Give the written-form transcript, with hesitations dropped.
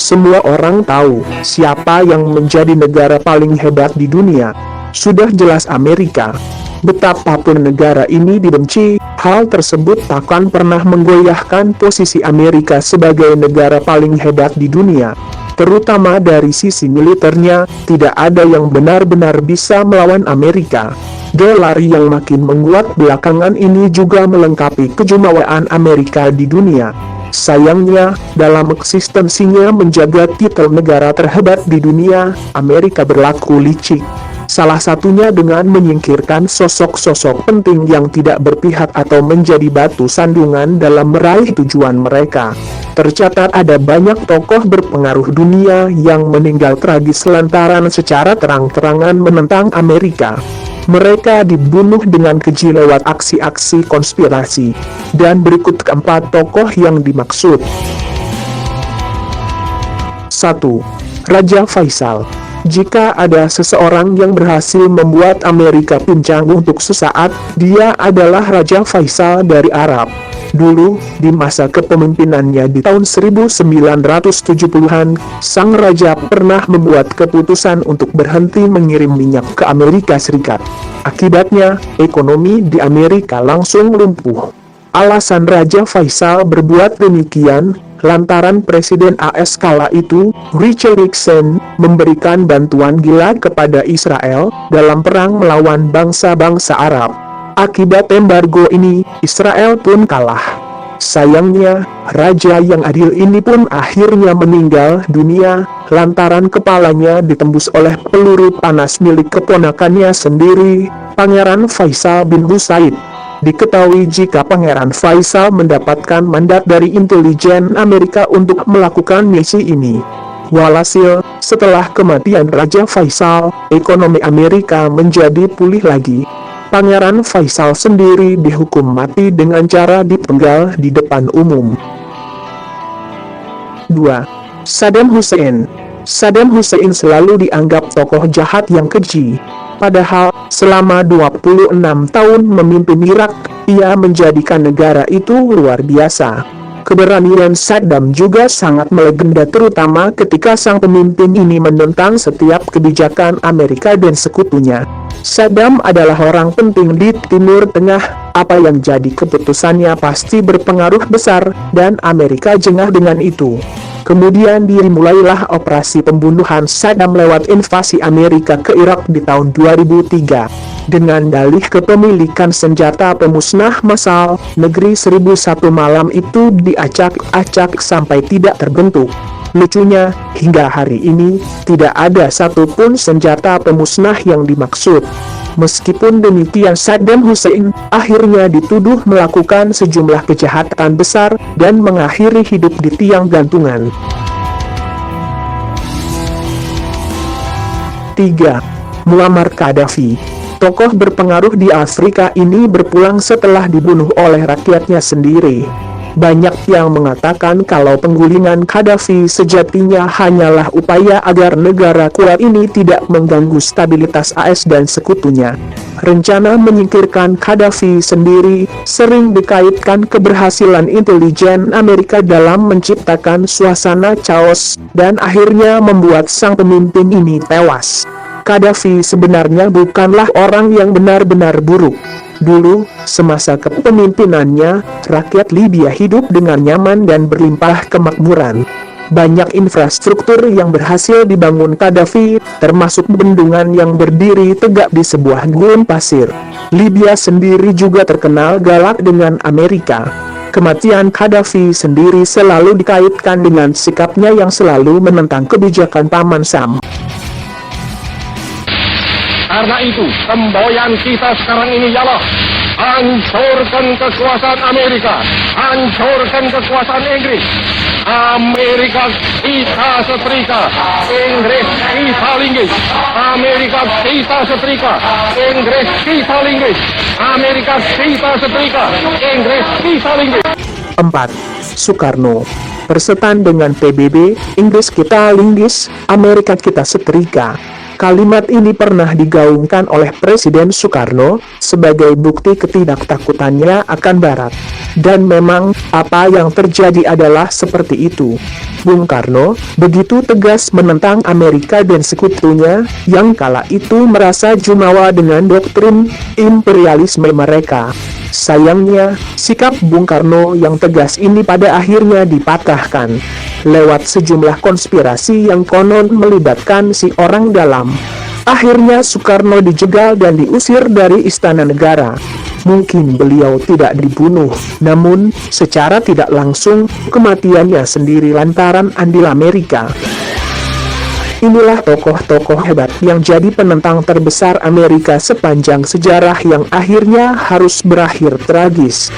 Semua orang tahu siapa yang menjadi negara paling hebat di dunia. Sudah jelas Amerika. Betapapun negara ini dibenci, hal tersebut takkan pernah menggoyahkan posisi Amerika sebagai negara paling hebat di dunia. Terutama dari sisi militernya, tidak ada yang benar-benar bisa melawan Amerika. Dolar yang makin menguat belakangan ini juga melengkapi kejumawaan Amerika di dunia. Sayangnya, dalam eksistensinya menjaga titel negara terhebat di dunia, Amerika berlaku licik. Salah satunya dengan menyingkirkan sosok-sosok penting yang tidak berpihak atau menjadi batu sandungan dalam meraih tujuan mereka. Tercatat ada banyak tokoh berpengaruh dunia yang meninggal tragis lantaran secara terang-terangan menentang Amerika. Mereka dibunuh dengan keji lewat aksi-aksi konspirasi. Dan berikut keempat tokoh yang dimaksud. 1. Raja Faisal. Jika ada seseorang yang berhasil membuat Amerika pincang untuk sesaat, dia adalah Raja Faisal dari Arab. Dulu, di masa kepemimpinannya di tahun 1970-an, sang raja pernah membuat keputusan untuk berhenti mengirim minyak ke Amerika Serikat. Akibatnya, ekonomi di Amerika langsung lumpuh. Alasan Raja Faisal berbuat demikian, lantaran Presiden AS kala itu, Richard Nixon, memberikan bantuan gila kepada Israel dalam perang melawan bangsa-bangsa Arab. Akibat embargo ini, Israel pun kalah. Sayangnya, raja yang adil ini pun akhirnya meninggal dunia, lantaran kepalanya ditembus oleh peluru panas milik keponakannya sendiri, Pangeran Faisal bin Said. Diketahui jika Pangeran Faisal mendapatkan mandat dari intelijen Amerika untuk melakukan misi ini. Walhasil, setelah kematian Raja Faisal, ekonomi Amerika menjadi pulih lagi. Pangeran Faisal sendiri dihukum mati dengan cara dipenggal di depan umum. 2. Saddam Hussein. Saddam Hussein selalu dianggap tokoh jahat yang keji. Padahal, selama 26 tahun memimpin Irak, ia menjadikan negara itu luar biasa. Keberanian Saddam juga sangat melegenda terutama ketika sang pemimpin ini menentang setiap kebijakan Amerika dan sekutunya. Saddam adalah orang penting di Timur Tengah, apa yang jadi keputusannya pasti berpengaruh besar, dan Amerika jengah dengan itu. Kemudian dimulailah operasi pembunuhan Saddam lewat invasi Amerika ke Irak di tahun 2003. Dengan dalih kepemilikan senjata pemusnah massal, negeri 1001 malam itu diacak-acak sampai tidak terbentuk. Lucunya, hingga hari ini, tidak ada satupun senjata pemusnah yang dimaksud. Meskipun demikian, Saddam Hussein akhirnya dituduh melakukan sejumlah kejahatan besar dan mengakhiri hidup di tiang gantungan. 3. Muammar Gaddafi. Tokoh berpengaruh di Afrika ini berpulang setelah dibunuh oleh rakyatnya sendiri. Banyak yang mengatakan kalau penggulingan Gaddafi sejatinya hanyalah upaya agar negara kuat ini tidak mengganggu stabilitas AS dan sekutunya. Rencana menyingkirkan Gaddafi sendiri sering dikaitkan keberhasilan intelijen Amerika dalam menciptakan suasana chaos, dan akhirnya membuat sang pemimpin ini tewas. Gaddafi sebenarnya bukanlah orang yang benar-benar buruk. Dulu, semasa kepemimpinannya, rakyat Libya hidup dengan nyaman dan berlimpah kemakmuran. Banyak infrastruktur yang berhasil dibangun Gaddafi, termasuk bendungan yang berdiri tegak di sebuah gurun pasir. Libya sendiri juga terkenal galak dengan Amerika. Kematian Gaddafi sendiri selalu dikaitkan dengan sikapnya yang selalu menentang kebijakan Paman Sam. Karena itu, semboyan kita sekarang ini ialah hancurkan kekuasaan Amerika, hancurkan kekuasaan Inggris. Amerika kita setrika, Inggris kita linggis. Amerika kita setrika, Inggris kita linggis. Amerika kita setrika, Inggris kita linggis. 4. Soekarno. Persetan dengan PBB, Inggris kita linggis, Amerika kita setrika. Kalimat ini pernah digaungkan oleh Presiden Soekarno sebagai bukti ketidaktakutannya akan Barat. Dan memang, apa yang terjadi adalah seperti itu. Bung Karno begitu tegas menentang Amerika dan sekutunya, yang kala itu merasa jumawa dengan doktrin imperialisme mereka. Sayangnya, sikap Bung Karno yang tegas ini pada akhirnya dipatahkan lewat sejumlah konspirasi yang konon melibatkan si orang dalam. Akhirnya Soekarno dijegal dan diusir dari Istana Negara. Mungkin beliau tidak dibunuh, namun secara tidak langsung kematiannya sendiri lantaran andil Amerika. Inilah tokoh-tokoh hebat yang jadi penentang terbesar Amerika sepanjang sejarah yang akhirnya harus berakhir tragis.